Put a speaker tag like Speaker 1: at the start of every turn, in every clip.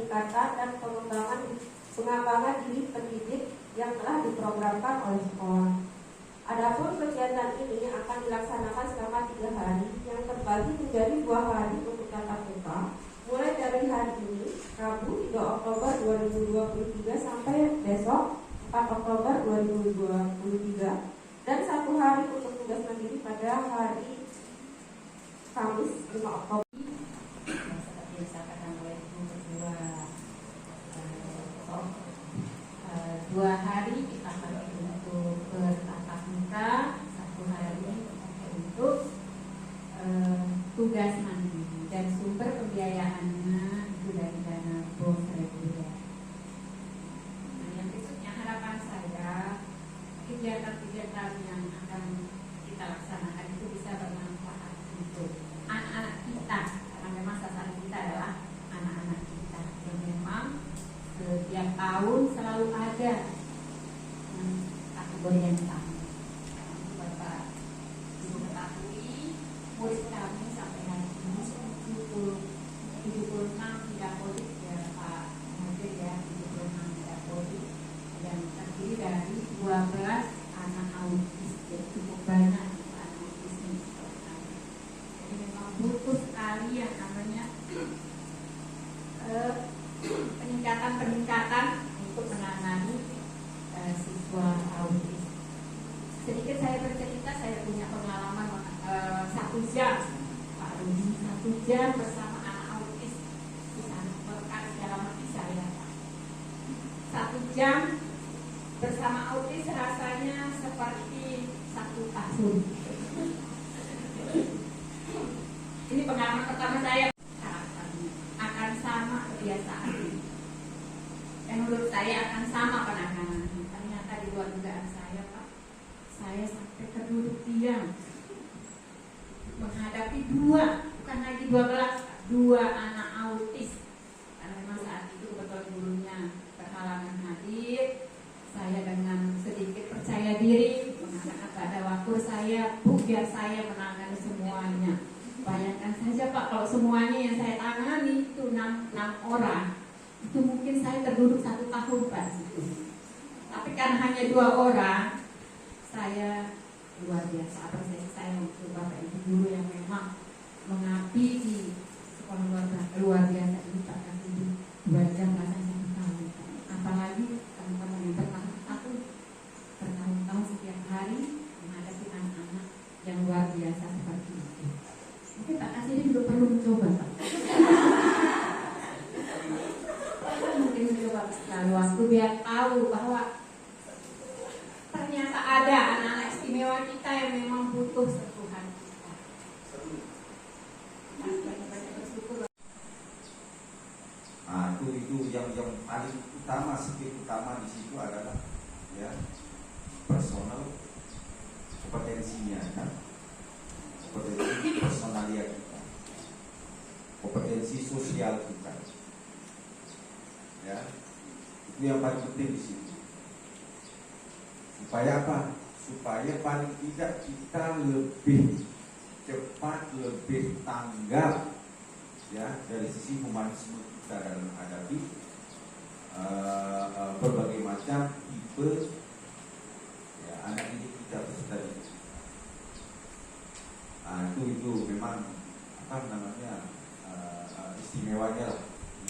Speaker 1: peningkatan dan pengembangan diri pendidik yang telah diprogramkan oleh sekolah. Adapun kegiatan ini akan dilaksanakan selama 3 hari yang terbagi menjadi 2 hari untuk tatap muka, mulai dari hari ini, Rabu 3 Oktober 2023 sampai besok 4 Oktober 2023, dan 1 hari untuk tugas mandiri pada hari Kamis 5 Oktober.
Speaker 2: Seperti yang disampaikan oleh Ibu Ketua, 2 hari kita pakai untuk bertatap muka, 1 hari untuk tugas mandiri, dan sumber pembiayaannya itu dari dana BOS reguler. Nah, yang berikutnya harapan saya kegiatan-kegiatan yang akan kita laksanakan itu bisa bermanfaat untuk anak-anak kita, karena memang sasaran kita adalah anak-anak kita yang memang setiap tahun selalu ada kategori yang sama. Bapak Ibu ketahui, murid kami sampai hari ini 76 tidak polis ya Pak Mudir ya, 76 tidak polis, dan terdiri dari 12 anak autis, jadi cukup banyak anak autis ini. Jadi memang butuh sekali yang namanya peningkatan untuk menangani siswa autis. Sedikit saya bercerita, saya punya pengalaman 1 jam Pak Rudi, 1 jam bersama anak autis di sana, berkali dalam hati saya. 1 jam bersama autis rasanya seperti 1 tahun. Ini pengalaman pertama saya. Karakternya akan sama kebiasaan, dan menurut saya akan sama penanganan. Ternyata di luar dugaan saya Pak, saya sampai terduduk diam menghadapi 2, bukan lagi 12, 2 anak autis. Karena memang saat itu kebetulan gurunya berhalangan hadir, saya dengan sedikit percaya diri mengatakan pada waktu saya, Bu, biar saya menangani semuanya. Bayangkan saja Pak, kalau semuanya yang saya tangani itu 6 orang, itu mungkin saya terduduk 1 tahun Pak. Tapi karena hanya 2 orang, saya luar biasa apresiasi saya untuk Bapak Ibu guru yang memang mengabdi di sekolah luar biasa ini Pak. Kasih 2 jam rasanya 1 tahun. Apalagi teman-teman yang bertahun-tahun setiap hari menghadapi anak-anak yang luar biasa seperti itu. Mungkin Pak Kasih ini juga perlu mencoba Pak. Mungkin mencoba sekali waktu biar tahu bahwa ternyata ada anak-anak istimewa kita yang memang butuh sentuhan kita. Banyak-banyak bersyukur.
Speaker 3: Nah, itu yang paling utama, skill utama di situ adalah ya personal kompetensinya kan, kompetensi personalia kita, kompetensi sosial kita, ya itu yang paling penting di situ. Supaya apa? Supaya paling tidak kita lebih cepat, lebih tanggap ya dari sisi humanisme kita dalam menghadapi berbagai macam tipe ya, anak didik kita tadi. Nah, itu memang apa namanya istimewanya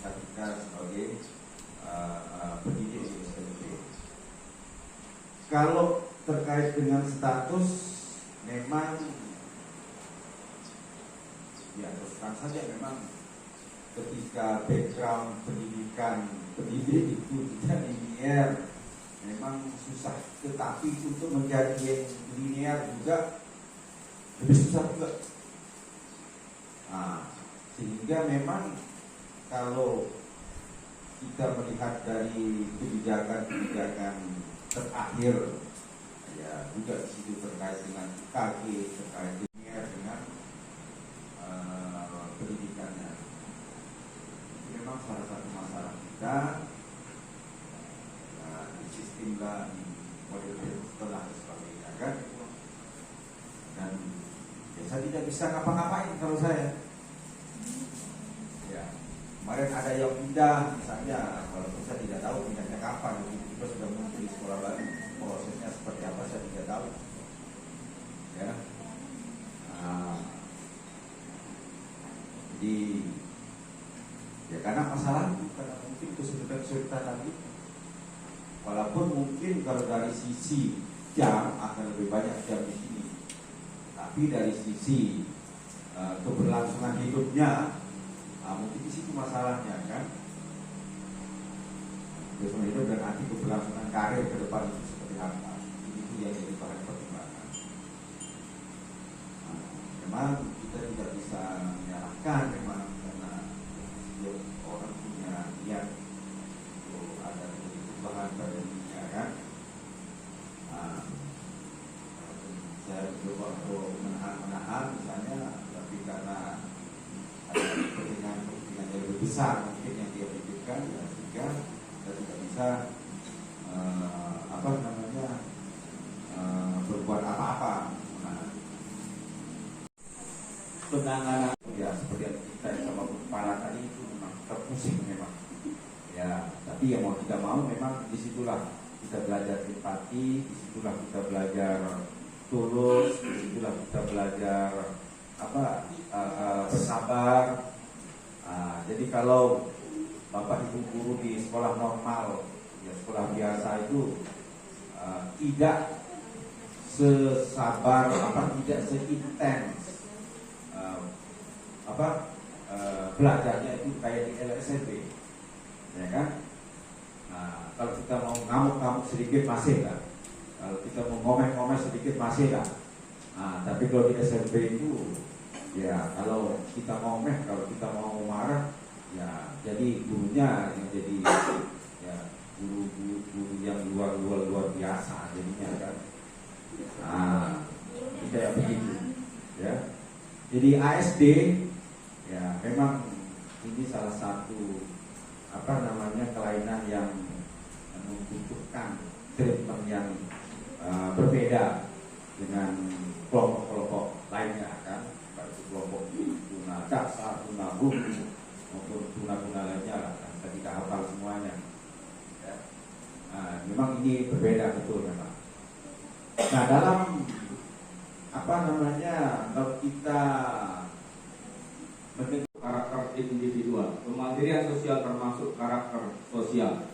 Speaker 3: lah kita sebagai pendidik di SMP. Kalau terkait dengan status, memang ya terus terang saja memang ketika background pendidikan pendidik itu tidak linear, memang susah. Tetapi untuk menjadi yang linear juga lebih susah juga. Nah, sehingga memang kalau kita melihat dari kebijakan-kebijakan terakhir, ya juga di situ terkait dengan UKG, terkait dengan pendidikannya. Memang salah satu masalah kita di sistem lah, di model setelah dan sebagainya kan. Dan ya, saya tidak bisa ngapa-ngapain kalau saya. Ya, Kemarin ada yang pindah, misalnya, walaupun saya tidak tahu pindahnya kapan, kita sudah muncul di sekolah baru, prosesnya seperti apa saya tidak tahu. Ya, jadi ya karena masalah itu, karena mungkin kesulitan tadi. Walaupun mungkin kalau dari sisi jam akan lebih banyak jam di sini, tapi dari sisi keberlangsungan hidupnya, mungkin di situ masalahnya kan. Keberlangsungan hidup dan nanti keberlangsungan karir ke depan itu seperti apa, itu yang jadi bahan pertimbangan. Memang kita tidak bisa menyalahkan memang karena setiap orang punya niat untuk ada perubahan pada dirinya kan. Saya coba untuk menahan misalnya, tapi karena ada kepentingan yang lebih besar mungkin yang dia pikirkan, ya sehingga kita tidak bisa berbuat apa-apa. Penanganan ya seperti yang kita sama kepala tadi itu memang terpusing memang. Ya, tapi yang mau tidak mau memang disitulah kita belajar empati, disitulah kita belajar tulus, disitulah kita belajar bersabar. Jadi kalau Bapak Ibu guru di sekolah normal, ya sekolah biasa itu tidak sesabar, tidak seintens belajarnya itu kayak di LSMB, ya kan? Kalau kita mau ngamuk-ngamuk sedikit masih lah, kalau kita mau ngomel-ngomel sedikit masih lah. Tapi kalau di SMP itu, ya kalau kita ngomel, kalau kita mau marah, ya jadi gurunya yang jadi ya guru yang luar biasa jadinya kan. Kayak begitu, ya. Jadi ASD ya memang ini salah satu kelainan yang membutuhkan treatment yang berbeda dengan kelompok-kelompok lainnya kan, baik itu kelompok tuna daksa, tuna bumi maupun tuna-tuna lainnya lah kan, kita tidak hafal semuanya. Ya. Memang ini berbeda betul memang. Nah dalam kalau kita
Speaker 4: bentuk karakter individual, kemandirian sosial termasuk karakter sosial.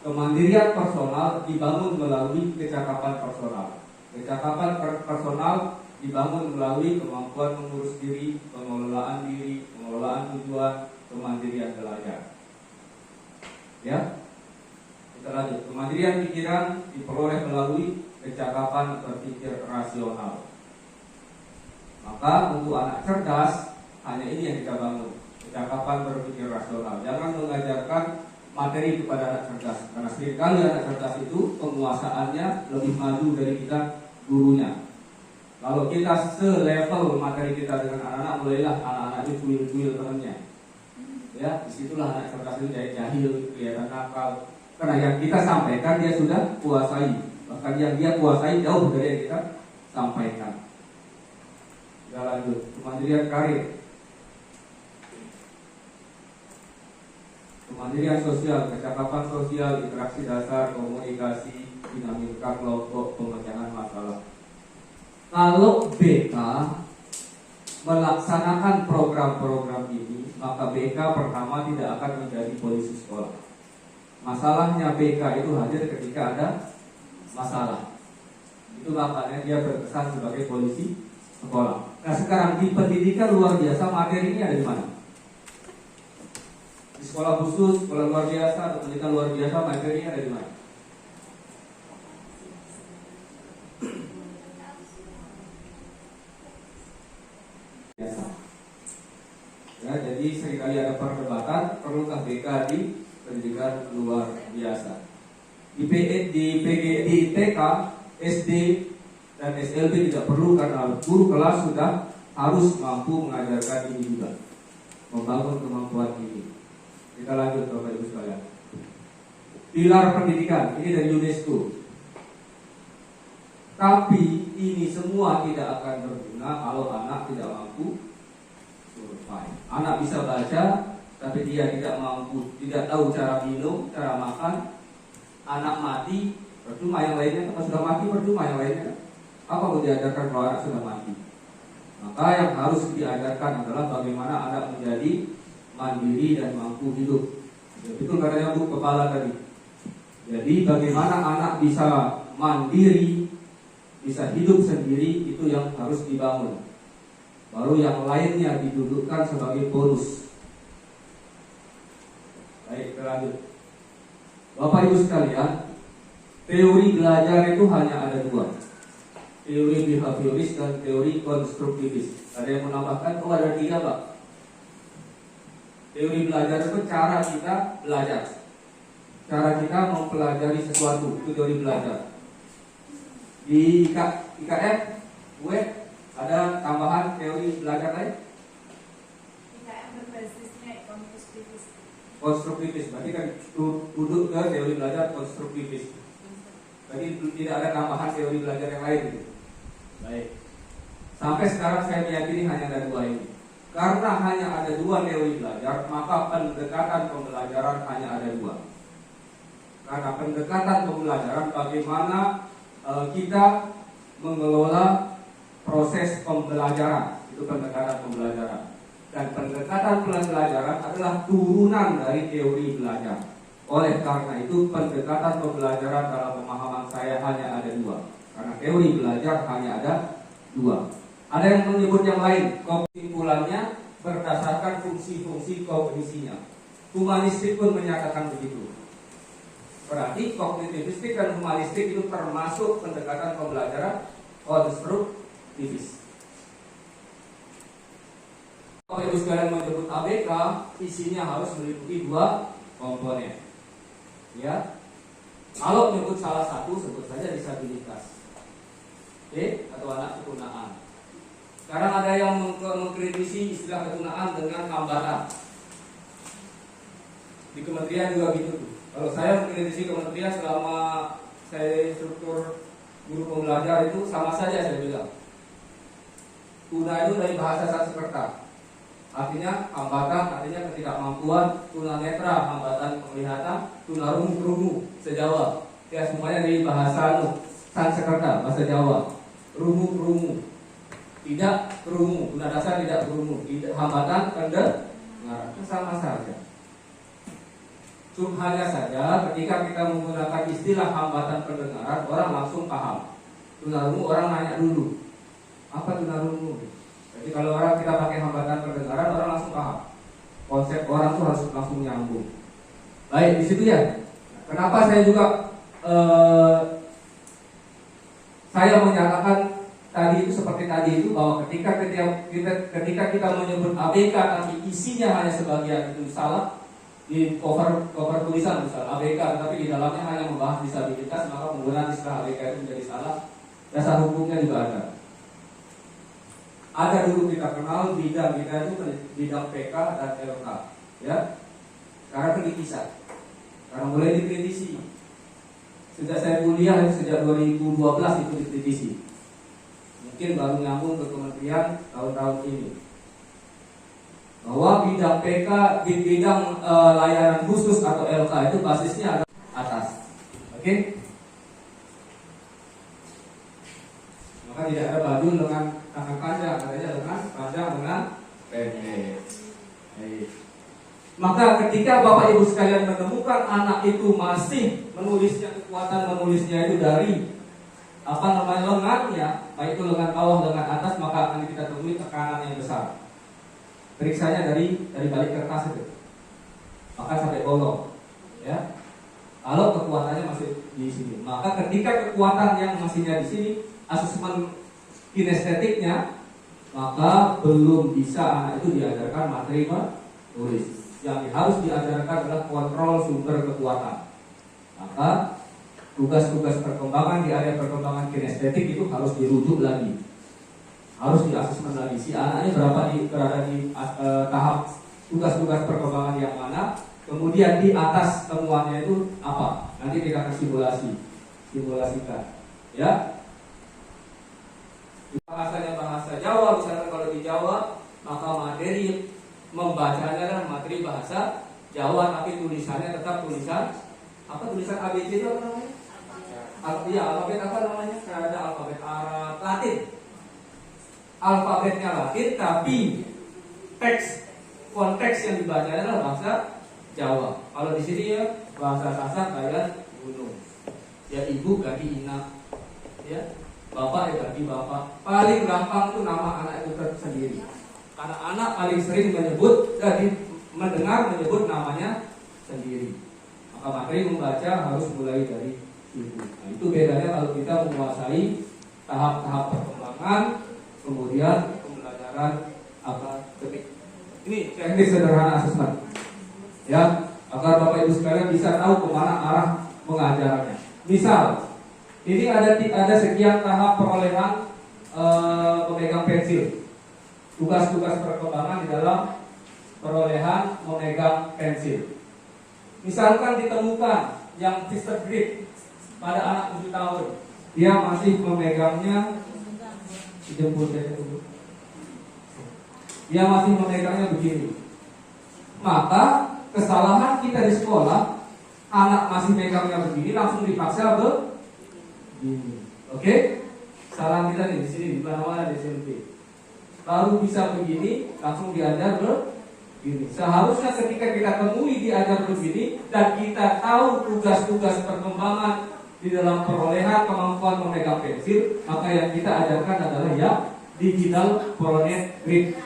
Speaker 4: Kemandirian personal dibangun melalui kecakapan personal. Kecakapan personal dibangun melalui kemampuan mengurus diri, pengelolaan tujuan, kemandirian belajar. Ya, kita lanjut. Kemandirian pikiran diperoleh melalui kecakapan berpikir rasional. Maka untuk anak cerdas hanya ini yang kita bangun, kecakapan berpikir rasional. Jangan mengajarkan materi kepada anak cerdas, karena seringkali anak cerdas itu penguasaannya lebih maju dari kita gurunya. Kalau kita selevel materi kita dengan anak-anak, mulailah anak-anak itu cuil-cuil temannya. Ya, disitulah anak cerdas itu jadi jahil, kelihatan nakal. Karena yang kita sampaikan dia sudah kuasai, bahkan yang dia kuasai jauh dari yang kita sampaikan. Kita lanjut, kemandirian karir. Kemandirian sosial, kecakapan sosial, interaksi dasar, komunikasi, dinamika kelompok, pemecahan masalah. Kalau BK melaksanakan program-program ini, maka BK pertama tidak akan menjadi polisi sekolah. Masalahnya BK itu hadir ketika ada masalah. Itu makanya dia berkesan sebagai polisi sekolah. Nah sekarang di pendidikan luar biasa materinya ada di mana? Di sekolah khusus, sekolah luar biasa, atau pendidikan luar biasa materinya ada di mana? Biasa. Ya, jadi seringkali ada perdebatan perlukah BK di pendidikan luar biasa. Di TK, SD dan SLB tidak perlu karena guru kelas sudah harus mampu mengajarkan ini juga, membangun kemampuan ini. Kita lanjut Bapak Ibu sekalian. Pilar pendidikan ini dari UNESCO. Tapi ini semua tidak akan berguna kalau anak tidak mampu Anak bisa baca, tapi dia tidak mampu, tidak tahu cara minum, cara makan. Anak mati, percuma yang lainnya. Kalau sudah mati, percuma yang lainnya. Apa mau diajarkan kalau anak sudah mati? Maka yang harus diajarkan adalah bagaimana anak menjadi mandiri dan mampu hidup. Itu katanya Bu Kepala tadi. Jadi bagaimana anak bisa mandiri, bisa hidup sendiri, itu yang harus dibangun. Baru yang lainnya didudukkan sebagai bonus. Baik, lanjut. Bapak Ibu sekalian, teori belajar itu hanya ada dua. Teori behavioris dan teori konstruktivis. Ada yang menambahkan? Oh, ada 3, Pak. Teori belajar itu cara kita belajar, cara kita mempelajari sesuatu, itu teori belajar. Di IKF, gue ada tambahan teori belajar lain?
Speaker 2: IKF berbasisnya konstruktivis.
Speaker 4: Konstruktivis, berarti kan duduk ke teori belajar konstruktivis. Berarti tidak ada tambahan teori belajar yang lain gitu. Baik. Sampai sekarang saya meyakini hanya ada 2 ini. Karena hanya ada 2 teori belajar, maka pendekatan pembelajaran hanya ada 2. Karena pendekatan pembelajaran bagaimana kita mengelola proses pembelajaran, itu pendekatan pembelajaran. Dan pendekatan pembelajaran adalah turunan dari teori belajar. Oleh karena itu pendekatan pembelajaran dalam pemahaman saya hanya ada 2. Karena teori belajar hanya ada 2. Ada yang menyebut yang lain. Kesimpulannya berdasarkan fungsi-fungsi kognisinya. Humanistik pun menyatakan begitu. Berarti kognitivistik dan humanistik itu termasuk pendekatan pembelajaran konstruktivis. Kalau Ibu sekalian menyebut ABK, isinya harus meliputi 2 komponen. Ya, kalau menyebut salah satu, sebut saja disabilitas, atau anak ketunaan. Sekarang ada yang mengkritisi istilah ketunaan dengan hambatan. Di kementerian juga gitu tuh. Kalau saya mengkritisi kementerian selama saya struktur guru pembelajar itu sama saja saya bilang. Tuna itu dari bahasa Sanskerta. Artinya hambatan, artinya ketidakmampuan. Tunanetra, hambatan penglihatan. Tunarungu, sejawa. Ya semuanya dari bahasa Sanskerta, bahasa Jawa. Rungu, tidak rungu. Tuna dasar tidak rungu. Hambatan, pendengaran, sama saja. Hanya saja ketika kita menggunakan istilah hambatan pendengaran, orang langsung paham. Tunarungu orang nanya dulu, apa tunarungu? Jadi kalau orang kita pakai hambatan pendengaran, orang langsung paham. Konsep orang tuh harus langsung nyambung. Baik, di situ ya. Kenapa saya juga saya menyatakan tadi itu seperti tadi itu bahwa ketika kita menyebut ABK tapi isinya hanya sebagian itu salah. Di cover tulisan misal ABK, tapi di dalamnya hanya membahas disabilitas, maka penggunaan istilah ABK itu menjadi salah. Dasar hukumnya juga ada. Ada dulu kita kenal bidang kita itu bidang PK dan LK, ya. Sekarang itu dipisah, karena mulai dikritisi. Sejak saya kuliah sejak 2012 itu dikritisi. Mungkin baru nyambung ke kementerian tahun-tahun ini. Bahwa bidang PK di bidang layanan khusus atau LK itu basisnya ada atas, oke? Maka tidak ada baju dengan tangan panjang, adanya dengan panjang dengan pendek. Maka ketika Bapak Ibu sekalian menemukan anak itu masih menulisnya, kekuatan menulisnya itu dari lengannya, baik itu lengan bawah, lengan atas, maka akan kita temui tekanan yang besar. Periksanya dari balik kertas itu, maka sampai bolong, ya. Kalau kekuatannya masih di sini, maka ketika kekuatan yang masihnya di sini, asesmen kinestetiknya, maka belum bisa anak itu diajarkan materi menulis. Yang harus diajarkan adalah kontrol sumber kekuatan. Maka tugas-tugas perkembangan di area perkembangan kinestetik itu harus dirujuk lagi. Harus diasesmen lagi si anak ini berada di tahap tugas-tugas perkembangan yang mana, kemudian di atas temuannya itu apa, nanti kita akan simulasikan, ya. Bahasanya bahasa Jawa, misalnya kalau di Jawa maka materi membacanya adalah materi bahasa Jawa, tapi tulisannya tetap tulisan ABC itu apa namanya? Alfabet apa namanya? Ada alfabet Arab, Latin. Alfabetnya Latin, tapi konteks yang dibaca adalah bahasa Jawa. Kalau di sini ya bahasa Sasak kayak gunung. Ya ibu ganti ina, ya bapak ya ganti bapak. Paling gampang itu nama anak itu sendiri. Karena anak paling sering mendengar menyebut namanya sendiri. Maka materi membaca harus mulai dari ibu. Nah, itu bedanya kalau kita menguasai tahap-tahap perkembangan, kemudian pembelajaran akademik. Ini teknik sederhana asesmen, ya, agar Bapak Ibu sekalian bisa tahu kemana arah mengajarnya. Misal, ini ada sekian tahap perolehan memegang pensil. Tugas-tugas perkembangan di dalam perolehan memegang pensil. Misalkan ditemukan yang first grade pada anak 7 tahun, dia masih memegangnya dia masih memegangnya begini. Maka kesalahan kita di sekolah, anak masih megangnya begini langsung dipaksa begini. Oke? Salah kita nih di sini di mana-mana di SMP. Baru bisa begini langsung diajar begini. Seharusnya ketika kita temui diajar begini dan kita tahu tugas-tugas perkembangan di dalam perolehan kemampuan memegang pensil, maka yang kita ajarkan adalah ya digital pronet grid.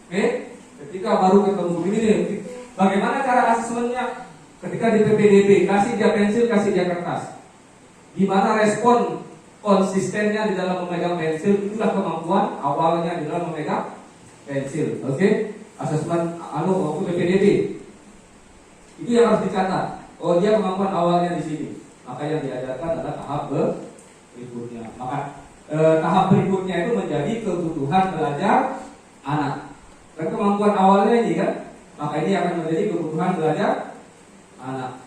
Speaker 4: Oke, ketika baru ketemu ini, bagaimana cara asesmennya? Ketika di PPDB, kasih dia pensil, kasih dia kertas. Gimana respon konsistennya di dalam memegang pensil? Itulah kemampuan awalnya di dalam memegang pensil. Oke, asesmen waktu PPDB itu yang harus dicatat. Oh, dia kemampuan awalnya di sini. Maka yang diajarkan adalah tahap berikutnya. Maka tahap berikutnya itu menjadi kebutuhan belajar anak. Dan kemampuan awalnya ini kan, maka ini akan menjadi kebutuhan belajar anak.